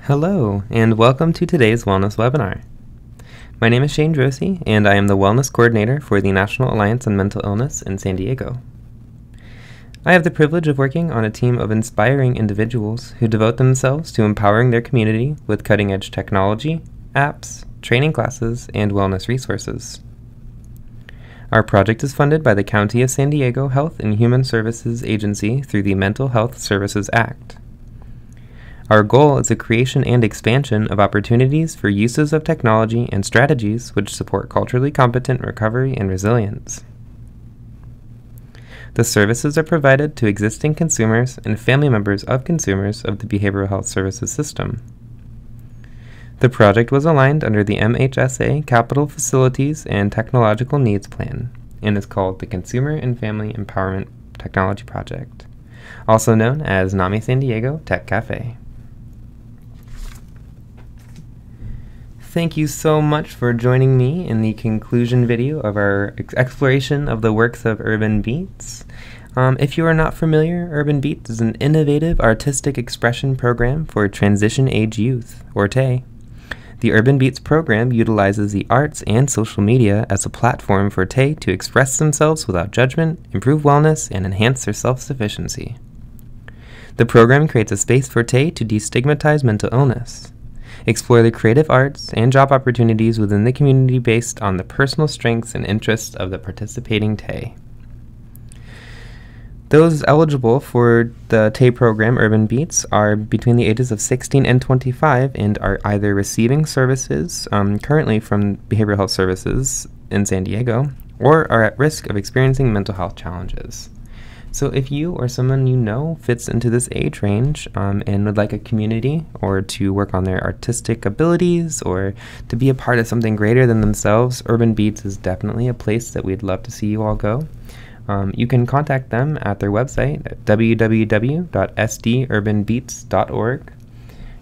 Hello, and welcome to today's Wellness Webinar. My name is Shane Drosy, and I am the Wellness Coordinator for the National Alliance on Mental Illness in San Diego. I have the privilege of working on a team of inspiring individuals who devote themselves to empowering their community with cutting-edge technology, apps, training classes, and wellness resources. Our project is funded by the County of San Diego Health and Human Services Agency through the Mental Health Services Act. Our goal is the creation and expansion of opportunities for uses of technology and strategies which support culturally competent recovery and resilience. The services are provided to existing consumers and family members of consumers of the behavioral health services system. The project was aligned under the MHSA Capital Facilities and Technological Needs Plan and is called the Consumer and Family Empowerment Technology Project, also known as NAMI San Diego Tech Cafe. Thank you so much for joining me in the conclusion video of our exploration of the works of Urban Beats. If you are not familiar, Urban Beats is an innovative artistic expression program for transition age youth, or TAY. The Urban Beats program utilizes the arts and social media as a platform for TAY to express themselves without judgment, improve wellness, and enhance their self-sufficiency. The program creates a space for TAY to destigmatize mental illness, explore the creative arts and job opportunities within the community based on the personal strengths and interests of the participating TAY. Those eligible for the TAY program, Urban Beats, are between the ages of 16 and 25 and are either receiving services currently from Behavioral Health Services in San Diego or are at risk of experiencing mental health challenges. So if you or someone you know fits into this age range and would like a community or to work on their artistic abilities or to be a part of something greater than themselves, Urban Beats is definitely a place that we'd love to see you all go. You can contact them at their website at www.sdurbanbeats.org.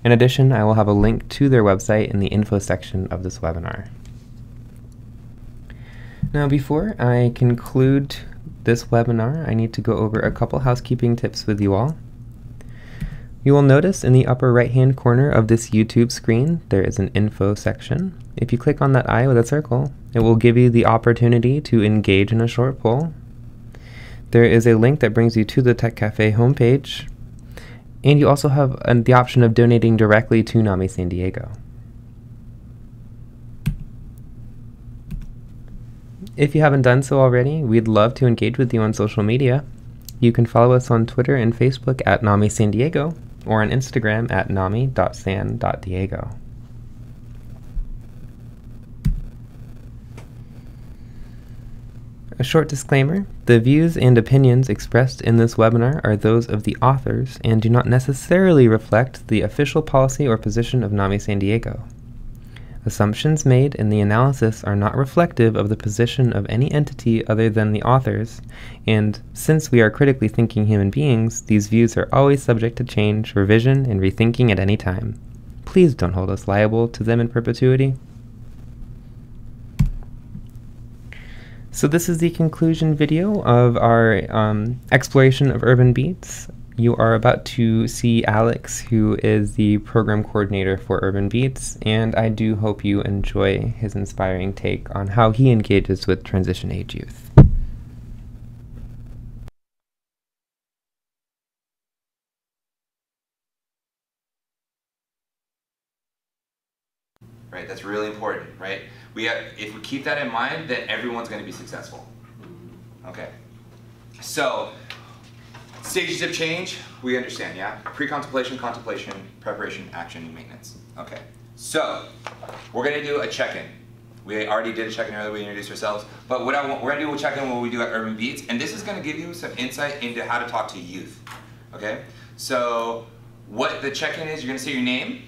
In addition, I will have a link to their website in the info section of this webinar. Now, before I conclude this webinar, I need to go over a couple housekeeping tips with you all. You will notice in the upper right-hand corner of this YouTube screen, there is an info section. If you click on that eye with a circle, it will give you the opportunity to engage in a short poll. There is a link that brings you to the Tech Cafe homepage, and you also have the option of donating directly to NAMI San Diego. If you haven't done so already, we'd love to engage with you on social media. You can follow us on Twitter and Facebook at NAMI San Diego or on Instagram at nami.san.diego. A short disclaimer: the views and opinions expressed in this webinar are those of the authors and do not necessarily reflect the official policy or position of NAMI San Diego. Assumptions made in the analysis are not reflective of the position of any entity other than the authors, and since we are critically thinking human beings, these views are always subject to change, revision, and rethinking at any time. Please don't hold us liable to them in perpetuity. So this is the conclusion video of our exploration of Urban Beats. You are about to see Alex, who is the program coordinator for Urban Beats, and I do hope you enjoy his inspiring take on how he engages with transition age youth. Right, that's really important, right? If we keep that in mind, then everyone's going to be successful. Okay, so stages of change, we understand, yeah? Pre-contemplation, contemplation, preparation, action, and maintenance. Okay, so we're going to do a check-in. We already did a check-in earlier, we introduced ourselves, but we're going to do a check-in what we do at Urban Beats, and this is going to give you some insight into how to talk to youth. Okay, so what the check-in is, you're going to say your name,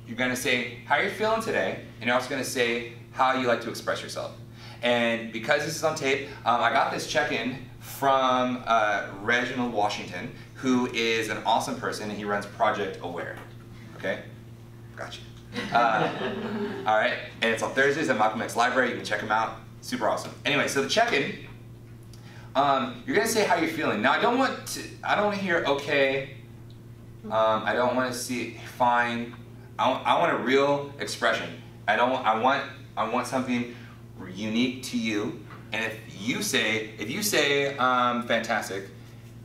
you're going to say how you're feeling today, and you're also going to say how you like to express yourself. And because this is on tape, I got this check-in from Reginald Washington, who is an awesome person, and he runs Project Aware. Okay? Gotcha. All right, and it's on Thursdays at Malcolm X Library. You can check him out. Super awesome. Anyway, so the check-in, you're gonna say how you're feeling. Now, I don't want to hear okay. I don't want to see fine. I want a real expression. I want something unique to you. And if you say fantastic,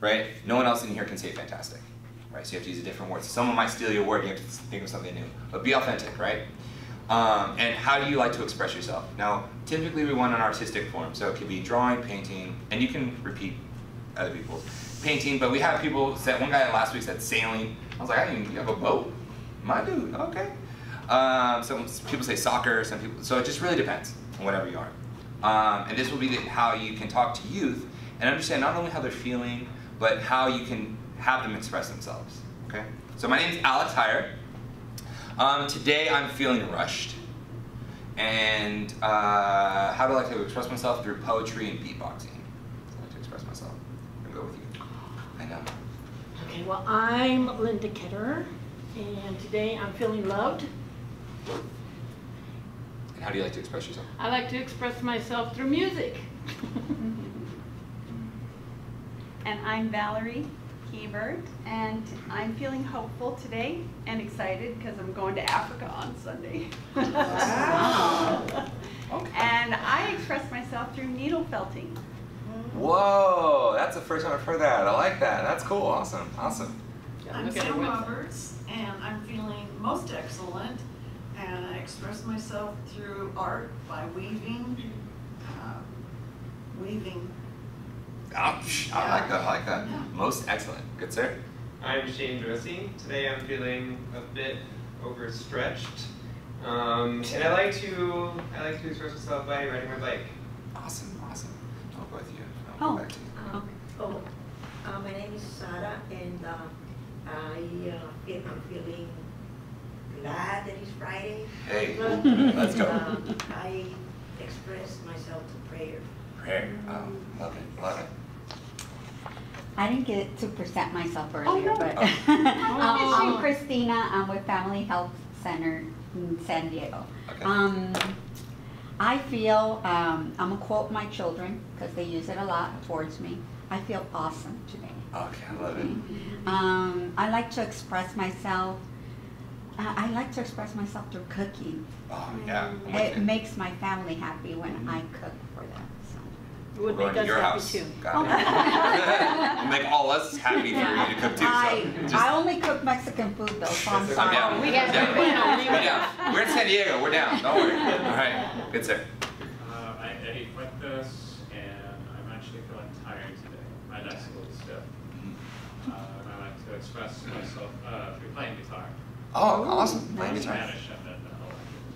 right? No one else in here can say fantastic, right? So you have to use a different word. So someone might steal your word. You have to think of something new. But be authentic, right? And how do you like to express yourself? Now, typically we want an artistic form. So it could be drawing, painting, and you can repeat other people's painting. But we have people said, one guy last week said sailing. I was like, you have a boat? My dude, okay. Some people say soccer, some people, so it just really depends on whatever you are. And this will be how you can talk to youth and understand not only how they're feeling, but how you can have them express themselves, okay? So my name is Alex Heyer. Today I'm feeling rushed. And how do I like to express myself? Through poetry and beatboxing. I like to express myself. I'm gonna go with you. I know. Okay, well, I'm Linda Ketterer, and today I'm feeling loved. And how do you like to express yourself? I like to express myself through music. And I'm Valerie Hebert, and I'm feeling hopeful today and excited because I'm going to Africa on Sunday. Wow. Okay. And I express myself through needle felting. Whoa, that's the first time I've heard that. I like that. That's cool. Awesome. Awesome. I'm Sam Roberts, and I'm feeling most excellent, and I express myself through art by weaving. Ouch. I like that. I like that. Yeah. Most excellent. Good, sir. I'm Shane Dressing. Today I'm feeling a bit overstretched, and I like to express myself by riding my bike. Awesome. Awesome. I'll go with you. I'll go back to you. My name is Sarah, and I'm feeling glad that it's Friday. Hey, let's go. I express myself to prayer. Prayer. Oh, love it. Love it. I didn't get to present myself earlier, but Oh. I'm Christina. I'm with Family Health Center in San Diego. Okay. I feel, I'm gonna quote my children because they use it a lot towards me. I feel awesome today. Okay, I love it. I like to express myself. I like to express myself through cooking. Oh, yeah. I'm with It you. makes my family happy when I cook for them. So. It would We're make going to us your happy house. too. Got it. It'll make all us happy for you to cook too. I only cook Mexican food though, so I'm I'm sorry. down. We got I'm to down. be We're down. We're in San Diego. We're down. Don't worry. All right. Good, sir. I'm Eddie Fuentes, and I'm actually feeling tired today. My neck's a little stiff. And I like to express myself through playing guitar. Oh, awesome. Playing In guitar. Spanish and then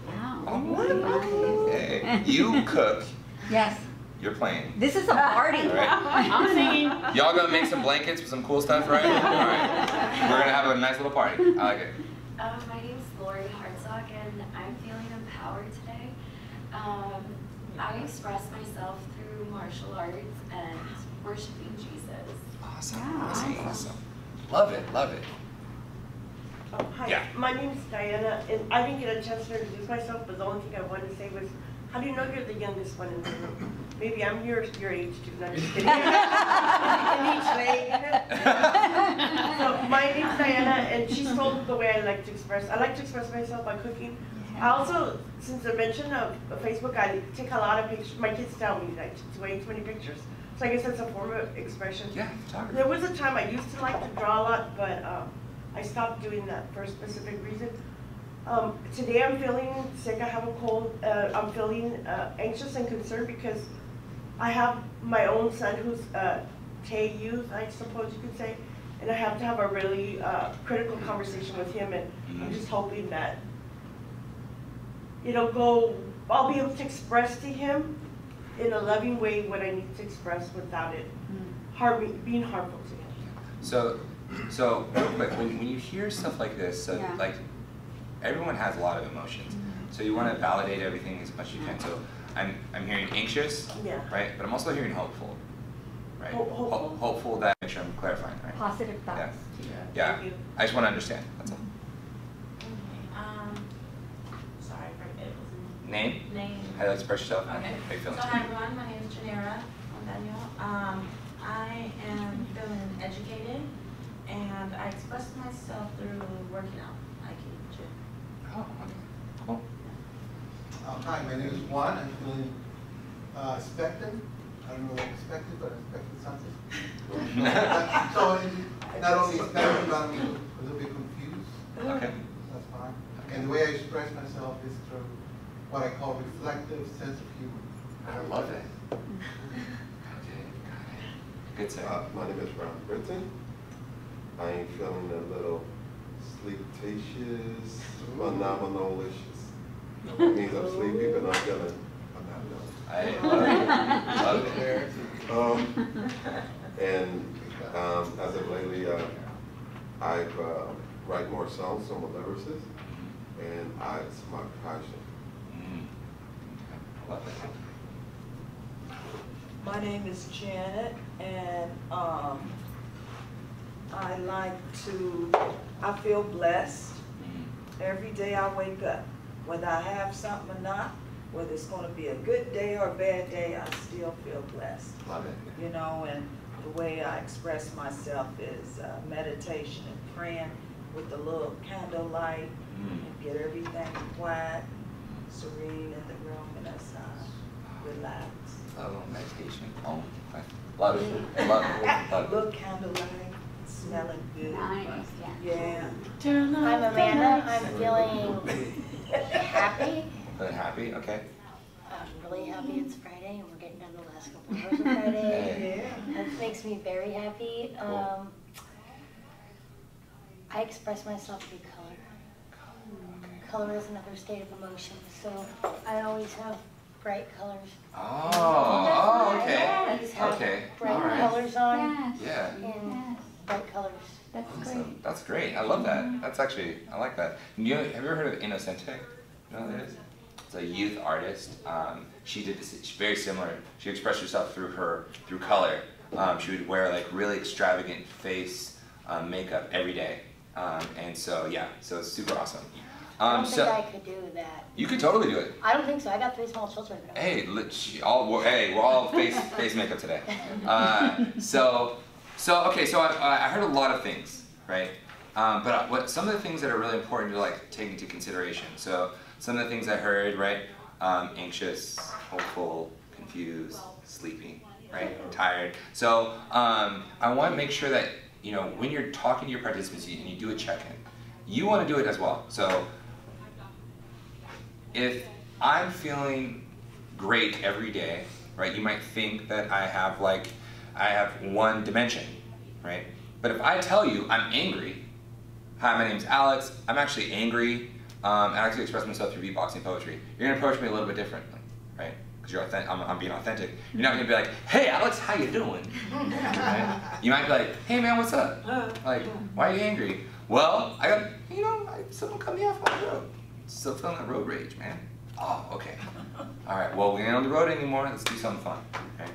Wow. Oh, what? Okay. You cook. Yes. You're playing. This is a party. All right. I'm singing. Y'all gonna make some blankets with some cool stuff, right? All right. We're gonna have a nice little party. I like it. My name is Lori Hartsock, and I'm feeling empowered today. I express myself through martial arts and worshiping Jesus. Awesome. Wow. Awesome. Awesome. Love it. Love it. Oh, hi. Yeah. My name is Diana, and I didn't get a chance to introduce myself, but the only thing I wanted to say was, how do you know you're the youngest one in the room? Maybe I'm your age too, no, I'm just kidding. So my name's Diana, and she's told the way I like to express. I like to express myself by cooking. I also, since the mention of Facebook, I take a lot of pictures. My kids tell me that I took way too many pictures. So I guess that's a form of expression. Yeah, photography. There was a time I used to like to draw a lot, but I stopped doing that for a specific reason. Today I'm feeling sick, I have a cold, I'm feeling anxious and concerned because I have my own son who's Tay youth, I suppose you could say, and I have to have a really critical conversation with him, and I'm just hoping that I'll be able to express to him in a loving way what I need to express without it being harmful to him. So real quick, when you hear stuff like this, Yeah. like everyone has a lot of emotions. So you want to validate everything as much as you can. So I'm hearing anxious, Yeah. right? But I'm also hearing hopeful, right? Hopeful. Hopeful that, make sure I'm clarifying, right? Positive thoughts. Yeah. Thank you. I just want to understand. That's all. Sorry for it. Name? Name. How do you express yourself? Okay. How you feeling? So hi everyone, my name is Janera Daniel. I am feeling educated, and I express myself through working out. I keep gym. Oh, cool. Hi, my name is Juan. I'm feeling expectant. I don't know what expected, but I'm expecting something. So not only expectant, but I'm a little bit confused. Okay. That's fine. And the way I express myself is through what I call reflective sense of humor. I love it. Okay, got it. Good say. My name is Ron Britton. I am feeling a little sleeptatious, phenomenalicious. It means I'm sleepy, but I'm feeling I love it. Love it. As of lately, I've write more songs, so I'm a lyricist, and it's my passion. I love it. My name is Janet, and I feel blessed every day I wake up. Whether I have something or not, whether it's going to be a good day or a bad day, I still feel blessed. Love it. You know, and the way I express myself is meditation and praying with the little candlelight and get everything quiet, serene in the room, and that's relax. A little meditation. Oh, love it. Love it. A little candlelight, smelling good. Nice, Yeah. Turn on I'm Amanda. I'm feeling happy. Feeling happy? Okay. I'm really happy it's Friday and we're getting done the last couple of hours of Friday. That makes me very happy. I express myself through color. Color is another state of emotion, so I always have bright colors. Oh, okay. I always have bright colors on. Yeah. And bright colors. That's Awesome. great. That's great. I love that. That's actually, I like that. Have you ever heard of Innocente? You know what that is? It's a youth artist. She did this, very similar. She expressed herself through color. She would wear like really extravagant face makeup every day. And so, yeah, so it's super awesome. I don't think I could do that. You could totally do it. I don't think so. I got 3 small children. Hey, we're all face makeup today. Okay, so I heard a lot of things, right? But some of the things that are really important to like take into consideration. So some of the things I heard, right? Anxious, hopeful, confused, sleepy, right? Tired. So I want to make sure that when you're talking to your participants and you do a check-in, you want to do it as well. So if I'm feeling great every day, right? You might think that I have one dimension, right? But if I tell you I'm angry, hi, my name's Alex, I'm actually angry, and I actually express myself through beatboxing poetry, you're gonna approach me a little bit differently, right? Because you're authentic, I'm being authentic. You're not gonna be like, hey Alex, how you doing? Right? You might be like, hey man, what's up? Like, why are you angry? Well, I got, someone cut me off on the road. Still feeling that road rage, man. Oh, okay. All right, well, we ain't on the road anymore. Let's do something fun, okay?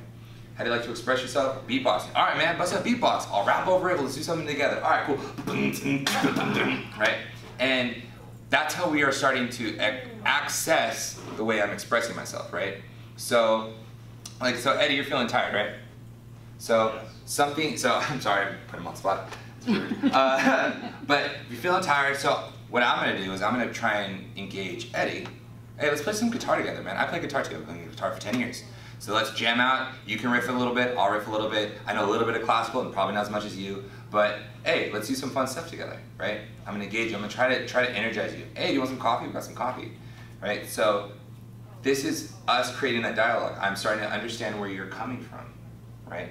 How do you like to express yourself? Beatboxing. All right, man, bust a beatbox. I'll rap over it. Let's do something together. All right, cool. Right? And that's how we are starting to access the way I'm expressing myself, right? So Eddie, you're feeling tired, right? So I'm sorry, I put him on the spot. It's rude. But if you're feeling tired, so what I'm gonna do is I'm gonna try and engage Eddie. Hey, let's play some guitar together, man. I play guitar too. I've been playing guitar for 10 years. So let's jam out. You can riff a little bit, I'll riff a little bit. I know a little bit of classical and probably not as much as you, but hey, let's do some fun stuff together, right? I'm gonna engage you. I'm gonna try to energize you. Hey, do you want some coffee? We've got some coffee, right? So this is us creating that dialogue. I'm starting to understand where you're coming from, right?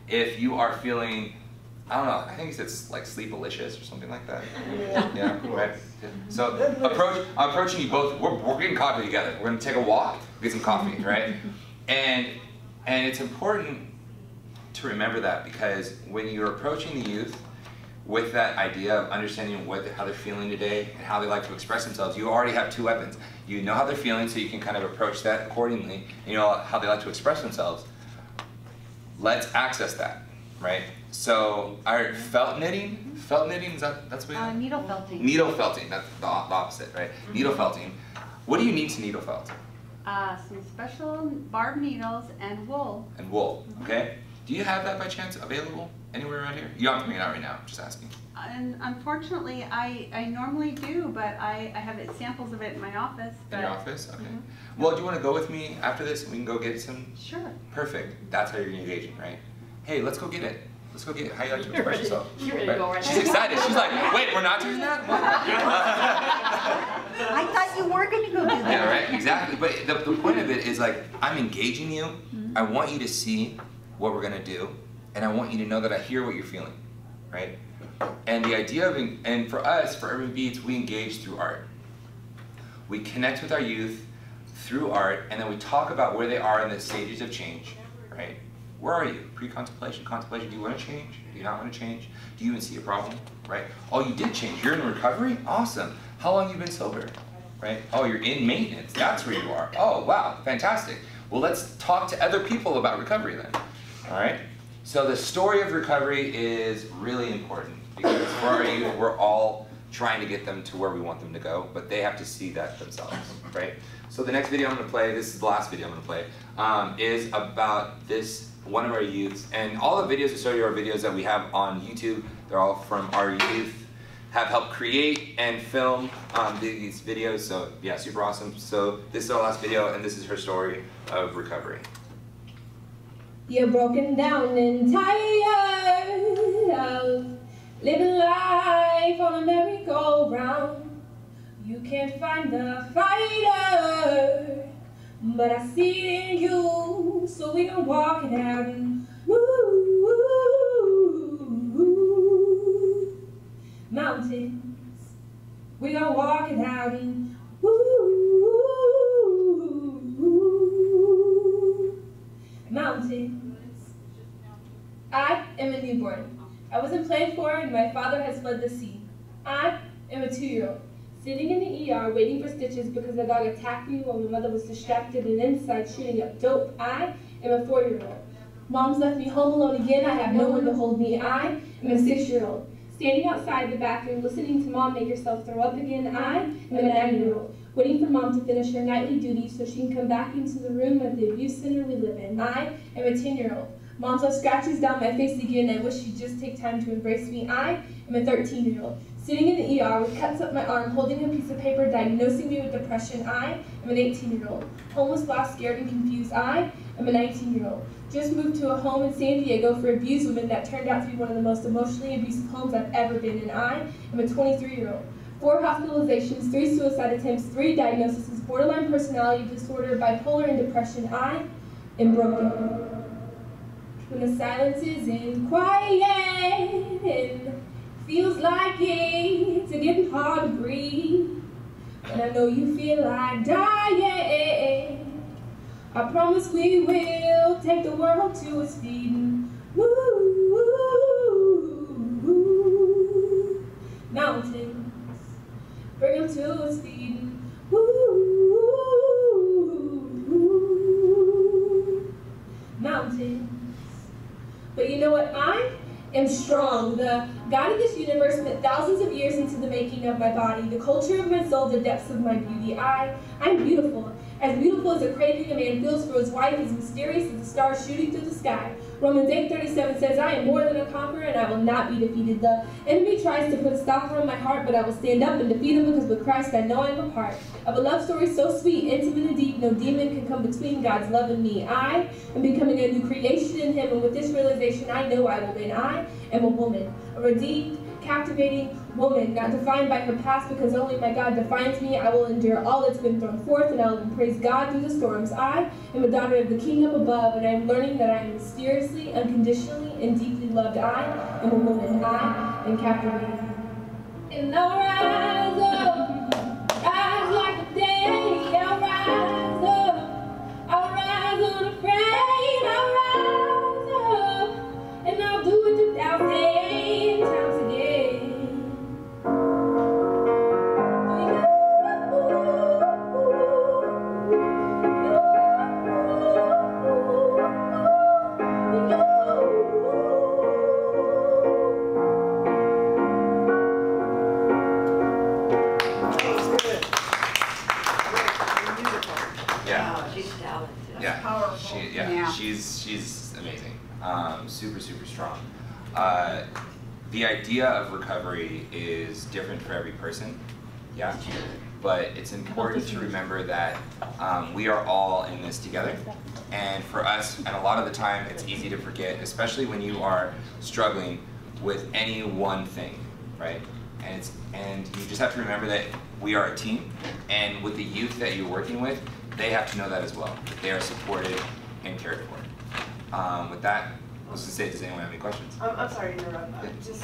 If you are feeling, I don't know, I think it's like sleepalicious or something like that. Yeah, right? So I'm approaching you both, we're getting coffee together. We're gonna take a walk, get some coffee, right? And it's important to remember that, because when you're approaching the youth with that idea of understanding how they're feeling today and how they like to express themselves, you already have 2 weapons. You know how they're feeling, so you can kind of approach that accordingly. You know how they like to express themselves. Let's access that, right? So our felt knitting, that's what needle felting. Needle felting, that's the opposite, right? Needle felting. What do you need to needle felt? Some special barb needles and wool. And wool, okay? Do you have that by chance available anywhere around here? You don't have to bring it out right now, I'm just asking. And unfortunately, I normally do, but I have samples of it in my office. In your office? Okay. Well, do you want to go with me after this and we can go get some? Sure. Perfect. That's how you're engaging, right? Hey, let's go get it. Let's go get it. How you like to express yourself? You're ready to go right now. She's excited. She's like, wait, we're not doing that? I thought you were going to go do that. Yeah, right? Exactly. But the point of it is like, I'm engaging you. I want you to see what we're going to do. And I want you to know that I hear what you're feeling, right? And the idea of, and for us, for Urban Beats, we engage through art. We connect with our youth through art, and then we talk about where they are in the stages of change, right? Where are you? Pre-contemplation, contemplation. Do you want to change? Do you not want to change? Do you even see a problem, right? Oh, you did change. You're in recovery? Awesome. How long have you been sober, right? Oh, you're in maintenance. That's where you are. Oh, wow, fantastic. Well, let's talk to other people about recovery then, all right? So the story of recovery is really important because for our youth, we're all trying to get them to where we want them to go, but they have to see that themselves, right? So the next video I'm going to play, this is the last video I'm going to play, is about this, one of our youths. And all the videos I show you are videos that we have on YouTube. They're all from our youth, have helped create and film these videos. So yeah, super awesome. So this is our last video, and this is her story of recovery. You're broken down and tired of living life on a merry-go-round. You can't find the fighter, but I see it in you, so we can walk it out and mountains. We gonna walk it out and mountains. I am a newborn. I wasn't planned for, and my father has fled the sea. I am a 2-year-old, sitting in the ER waiting for stitches because the dog attacked me while my mother was distracted and inside shooting up dope. I am a 4-year-old. Mom's left me home alone again. I have no one to hold me. I am a 6-year-old, standing outside the bathroom listening to Mom make herself throw up again. I am a 9-year-old, waiting for Mom to finish her nightly duties so she can come back into the room at the abuse center we live in. I am a 10-year-old. Mom's left scratches down my face again. I wish she'd just take time to embrace me. I am a 13-year-old, sitting in the ER with cuts up my arm, holding a piece of paper diagnosing me with depression. I am an 18-year-old, homeless, lost, scared, and confused. I am a 19-year-old, just moved to a home in San Diego for abused women that turned out to be one of the most emotionally abusive homes I've ever been in. I am a 23-year-old, 4 hospitalizations, 3 suicide attempts, 3 diagnoses, borderline personality disorder, bipolar, and depression. I am broken. When the silence isn't quiet and feels like it's getting hard to breathe, and I know you feel like dying, I promise we will take the world to its feet and mountains, bring them to its feet and mountains. But you know what? I am strong. The God of this universe put thousands of years into the making of my body, the culture of my soul, the depths of my beauty. I'm beautiful. As beautiful as a craving a man feels for his wife, as mysterious as the stars shooting through the sky. Romans 8:37 says, I am more than a conqueror and I will not be defeated. The enemy tries to put a stopper on my heart, but I will stand up and defeat him because with Christ I know I am a part of a love story so sweet, intimate and deep, no demon can come between God's love and me. I am becoming a new creation in him, and with this realization I know I will win. I am a woman, a redeemed, captivating woman, not defined by her past because only my God defines me. I will endure all that's been thrown forth, and I will praise God through the storms. I am a daughter of the kingdom above, and I am learning that I am mysteriously, unconditionally, and deeply loved. I am a woman. I am captivated. And I'll rise up, rise like the day. I'll rise up, I'll rise unafraid. I'll rise up, and I'll do it 2,000 times again. Yeah. Wow, she's talented. Yeah. Powerful. She's amazing. super, super strong. The idea of recovery is different for every person, yeah? But it's important to remember that we are all in this together. And for us, and a lot of the time, it's easy to forget, especially when you are struggling with any one thing, right? And you just have to remember that we are a team, and with the youth that you're working with, they have to know that as well, that they are supported and cared for. With that, I was going to say, does anyone have any questions? I'm sorry to interrupt. Just,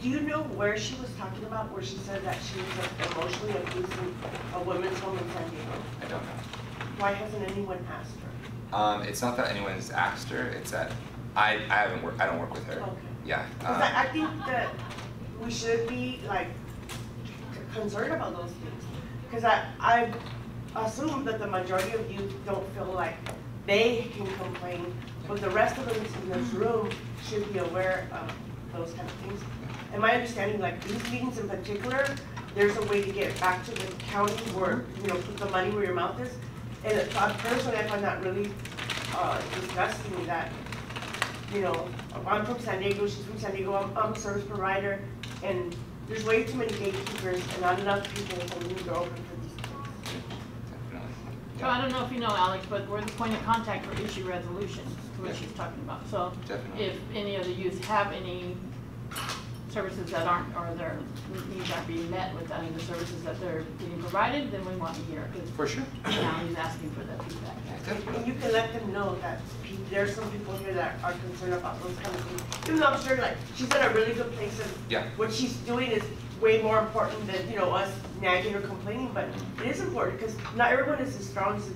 do you know where she was talking about, where she said that she was emotionally abusing a women's home in San Diego? I don't know. Why hasn't anyone asked her? It's not that anyone has asked her, it's that I don't work with her. Okay. Yeah. Because I think that we should be like concerned about those things. Because I assume that the majority of youth don't feel like they can complain, but the rest of us in this room should be aware of those kind of things. And my understanding, like these meetings in particular, there's a way to get back to the county where, you know, put the money where your mouth is. And personally, I find that really disgusting that, you know, I'm from San Diego, she's from San Diego, I'm a service provider, and there's way too many gatekeepers and not enough people holding the door open for these things. So I don't know if you know, Alex, but we're the point of contact for issue resolution, what she's talking about. So if any of the youth have any services that aren't, or their needs aren't being met with any of the services that they're getting provided, then we want to hear it. For sure. Now he's asking for that feedback. And you can let them know that there's some people here that are concerned about those kind of things. Even though I'm sure, like, she's in a really good place, and what she's doing is way more important than, you know, us nagging or complaining, but it is important because not everyone is as strong as,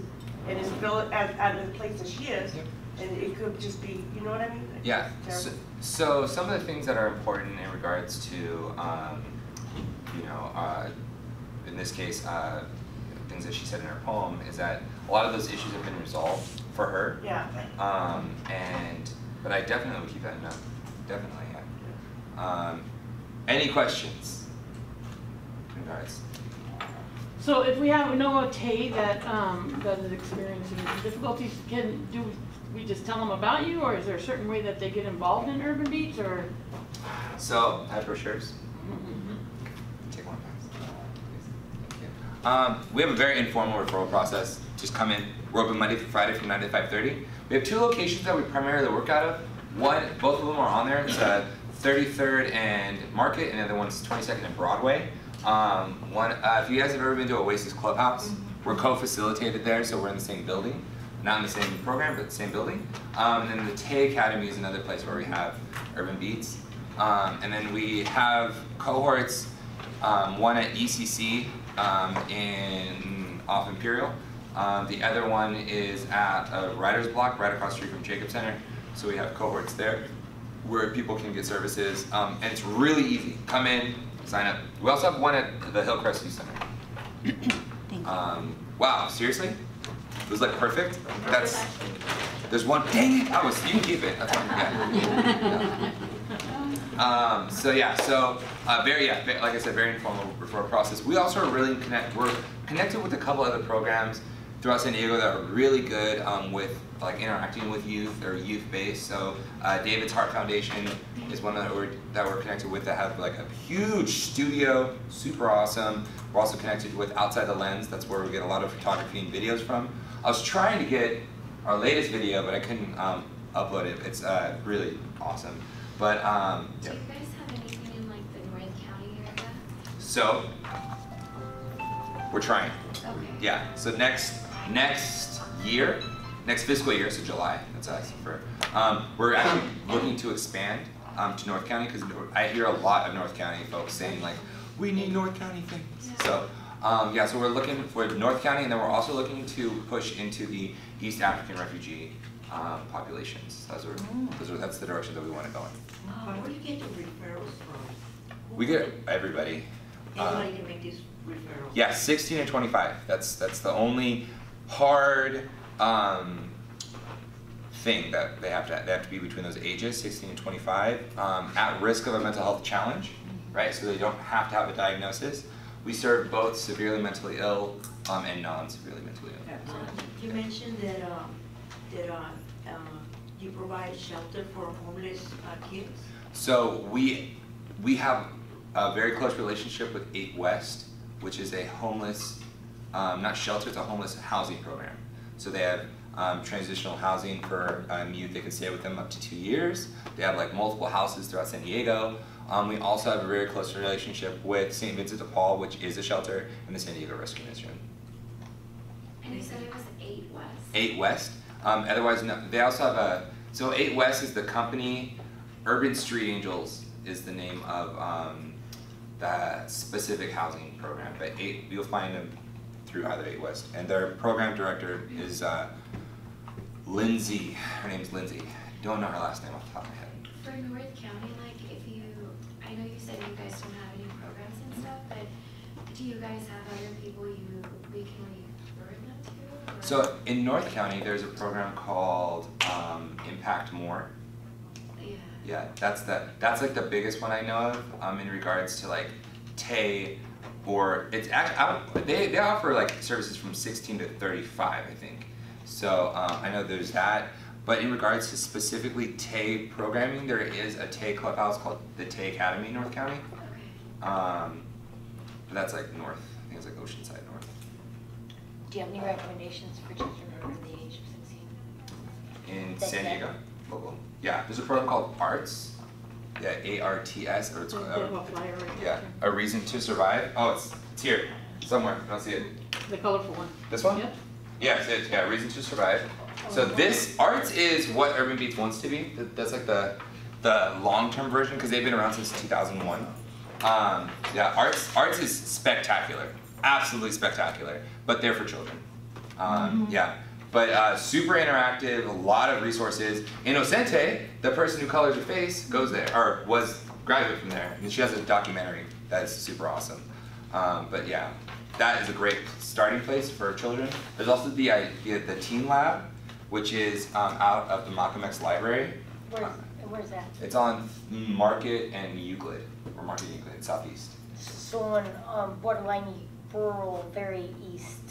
and as built at the place that she is, and it could just be, you know what I mean? Like, yeah. So some of the things that are important in regards to, you know, in this case, things that she said in her poem is that a lot of those issues have been resolved for her. Yeah. But I definitely would keep that in mind. Definitely, yeah. Any questions in regards? So if we know a Tay that is experiencing difficulties, do we just tell them about you, or is there a certain way that they get involved in Urban Beats, or? So, I have brochures. Take one. We have a very informal referral process. Just come in. We're open Monday through Friday from 9 to 5:30. We have 2 locations that we primarily work out of. Both of them are on there. It's 33rd and Market, and the other one's 22nd and Broadway. If you guys have ever been to Oasis Clubhouse, we're co-facilitated there, so we're in the same building. Not in the same program, but the same building. And then the Tay Academy is another place where we have Urban Beats. And then we have cohorts, one at ECC off Imperial. The other one is at Writer's Block, right across the street from Jacob Center. So we have cohorts there where people can get services. And it's really easy. Come in, sign up. We also have one at the Hillcrest Youth Center. Wow, seriously? It was like perfect. There's one. Dang it! You can keep it. That's fine. Yeah. Like I said, very informal referral process. We also are we're connected with a couple other programs throughout San Diego that are really good with like interacting with youth or youth based. So David's Heart Foundation is one that we're connected with that have like a huge studio, super awesome. We're also connected with Outside the Lens. That's where we get a lot of photography and videos from. I was trying to get our latest video, but I couldn't upload it. It's really awesome. But do you guys have anything in like the North County area? So we're trying. Okay. Yeah. So next fiscal year, so July. That's us. We're actually looking to expand to North County because I hear a lot of North County folks saying like, we need North County things. Yeah. So so we're looking for North County, and then we're also looking to push into the East African refugee populations. That's the direction that we want to go in. Where do you get the referrals from? We get everybody. Anybody can make these referrals? Yeah, 16 and 25. That's the only hard thing that they have to be between those ages, 16 and 25, at risk of a mental health challenge, right? So they don't have to have a diagnosis. We serve both severely mentally ill and non-severely mentally ill. You mentioned that you provide shelter for homeless kids? So we have a very close relationship with 8 West, which is a homeless, not shelter, it's a homeless housing program. So they have transitional housing for youth. They can stay with them up to 2 years. They have like multiple houses throughout San Diego. We also have a very close relationship with St. Vincent de Paul, which is a shelter, and the San Diego Rescue Mission. And you said it was 8 West? 8 West. Otherwise, no, they also have a, so 8 West is the company. Urban Street Angels is the name of that specific housing program. But you'll find them through either 8 West. And their program director is Lindsay. Her name is Lindsay. Don't know her last name off the top of my head. For North County, like if you, I know you said you guys don't have any programs and stuff, but do you guys have other people we can refer them to? Or? So in North County, there's a program called Impact More. Yeah, that's like the biggest one I know of in regards to like TAY, or it's actually they offer like services from 16 to 35, I think. So I know there's that. But in regards to specifically TAY programming, there is a TAY clubhouse called the TAY Academy in North County. But that's like north. I think it's like Oceanside North. Do you have any recommendations for children under the age of 16? In San Diego? Local. Yeah, there's a program called ARTS. Yeah, ARTS. Or it's yeah, A Reason to Survive. Oh, it's here somewhere. I don't see it. The colorful one. This one? Yep. Yeah, it's A Reason to Survive. So this ARTS is what Urban Beats wants to be. That's like the long-term version, because they've been around since 2001. Yeah, ARTS is spectacular, absolutely spectacular, but they're for children. Yeah, but super interactive, a lot of resources. Inocente, the person who colors your face, goes there, or was graduate from there, and she has a documentary that is super awesome. But yeah, that is a great starting place for children. There's also the Teen Lab, which is out of the Malcolm X Library. Where's that? It's on Market and Euclid, or Market and Euclid, Southeast. So on borderline rural, very east.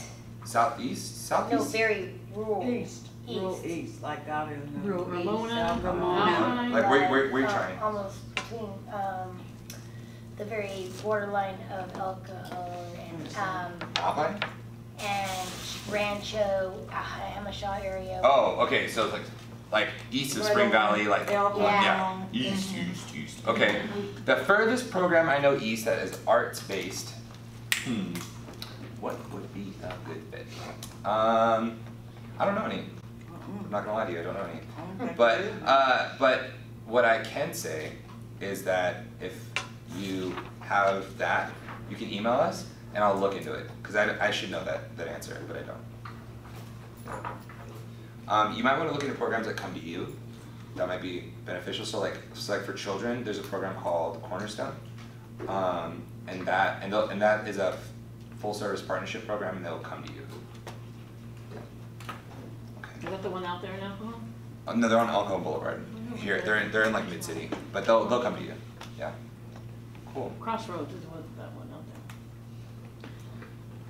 Southeast? Southeast? No, very rural. East. Rural east, like out in the Ramona, Ramona. Like where are you trying? Almost between the very borderline of El Cajon Alpine? and Rancho, Hamishaw area. Oh, okay, so it's like east of Spring Valley, like yeah. East. Okay. The furthest program I know east that is arts based. What would be a good fit? I don't know any. I'm not gonna lie to you, I don't know any. But what I can say is that if you have that, you can email us and I'll look into it, because I should know that answer, but I don't. You might want to look into programs that come to you. That might be beneficial. So like for children, there's a program called Cornerstone, and that is a full service partnership program, and they'll come to you. Is that the one out there in Alcohol? No, they're on Alcohol Boulevard. Here, they're in like mid city, but they'll come to you. Yeah. Cool. Crossroads is what that one out there.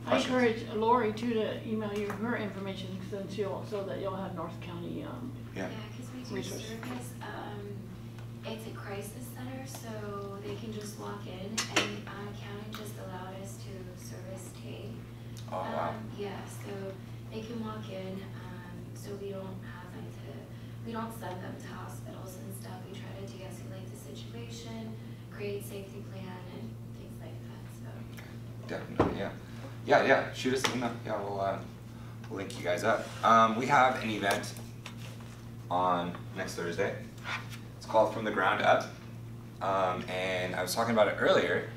I encourage Lori too to email you her information, so that you'll have North County Yeah, because we do resources. service. It's a crisis center, so they can just walk in, and county just allowed us to service TAY. Oh wow. Yeah, so they can walk in. So we don't send them to hospitals and stuff. We try to de-escalate the situation, create safety plan, and things like that. So Definitely, yeah. Yeah. Shoot us an email. Yeah, we'll link you guys up. We have an event on next Thursday. It's called From the Ground Up, and I was talking about it earlier.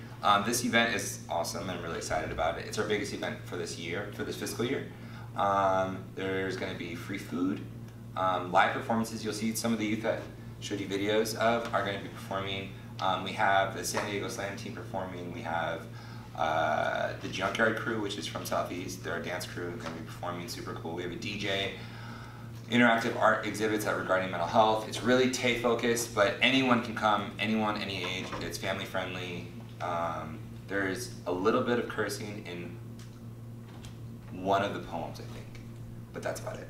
This event is awesome. I'm really excited about it. It's our biggest event for this year, for this fiscal year. There's going to be free food, live performances. You'll see some of the youth that showed you videos of are going to be performing. We have the San Diego Slam team performing. We have the Junkyard crew, which is from Southeast. They're a dance crew, going to be performing, super cool. We have a DJ, interactive art exhibits that regarding mental health. It's really TAY focused, but anyone can come, anyone, any age. It's family friendly. There's a little bit of cursing in one of the poems, I think, but that's about it.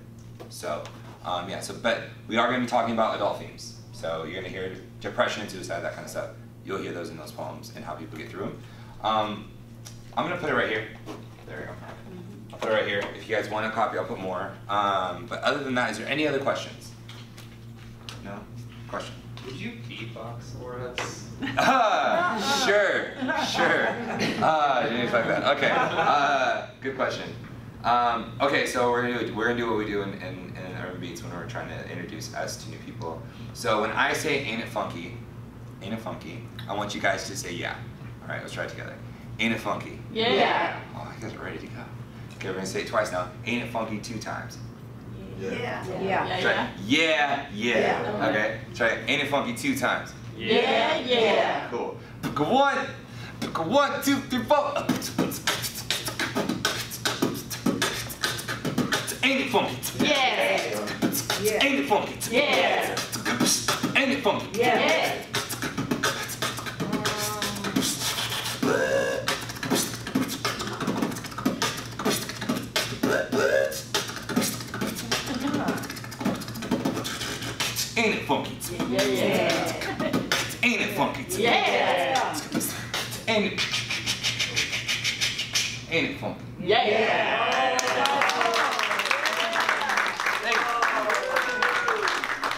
So Yeah, but we are going to be talking about adult themes. So you're going to hear depression and suicide, that kind of stuff. You'll hear those in those poems and how people get through them. I'm going to put it right here. There we go. I'll put it right here. If you guys want a copy, I'll put more. But other than that, is there any other questions? No? Question? Would you beatbox for us? Sure. Didn't expect that. Okay. Good question. Okay, so we're gonna do what we do in Urban Beats when we're trying to introduce us to new people. So when I say "Ain't it funky," I want you guys to say "yeah." All right, let's try it together. Ain't it funky? Yeah. Oh, you guys are ready to go. Okay, we're gonna say it twice now. Ain't it funky 2 times? Yeah. Try yeah. Okay. Try it. Ain't it funky 2 times? Yeah. Cool. 1, 2, 3, 4. Ain't it funky? Yeah. Ain't it funky? Yeah. Ain't it funky? Yeah. Ain't it funky? Yeah. Ain't it funky? Yeah. Ain't it funky? Yeah.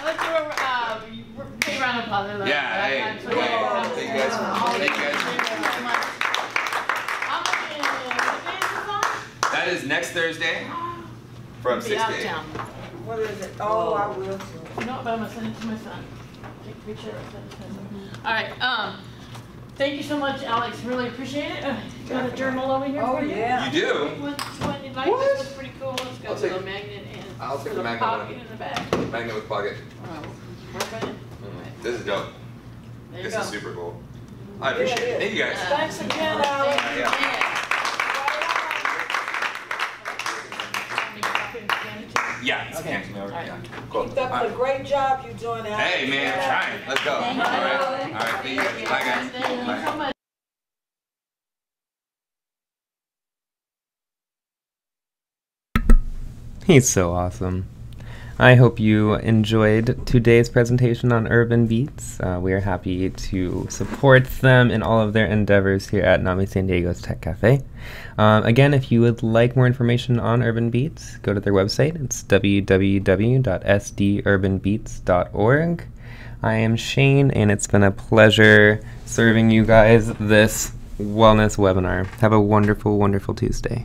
Let's do a big round of applause. Yeah, hey, thank you guys. That is next Thursday from 6 to 8. What is it? Oh, I will too. You know what, but I'm gonna send it to my son. Take a picture of it. All right. Thank you so much, Alex. Really appreciate it. Got a journal over here for you. Yeah. You do? What you'd like? This was pretty cool. Let's go I'll to take- the magnet and I'll take the the magnet pocket one. in the back. Magnet with pocket. Work on it. This is dope. There you This go. is super cool. I appreciate it. Thank you guys. Thanks again, Alex. Yeah, it's okay. Over. Yeah. Cool. Keep up the great job you're doing, Alex. Hey man, I'm trying. Let's go. All right. Thank you guys. Bye guys. Thank you so much. He's so awesome. I hope you enjoyed today's presentation on Urban Beats. We are happy to support them in all of their endeavors here at NAMI San Diego's Tech Cafe. Again, if you would like more information on Urban Beats, go to their website. It's www.sdurbanbeats.org. I am Shane, and it's been a pleasure serving you guys this wellness webinar. Have a wonderful, wonderful Tuesday.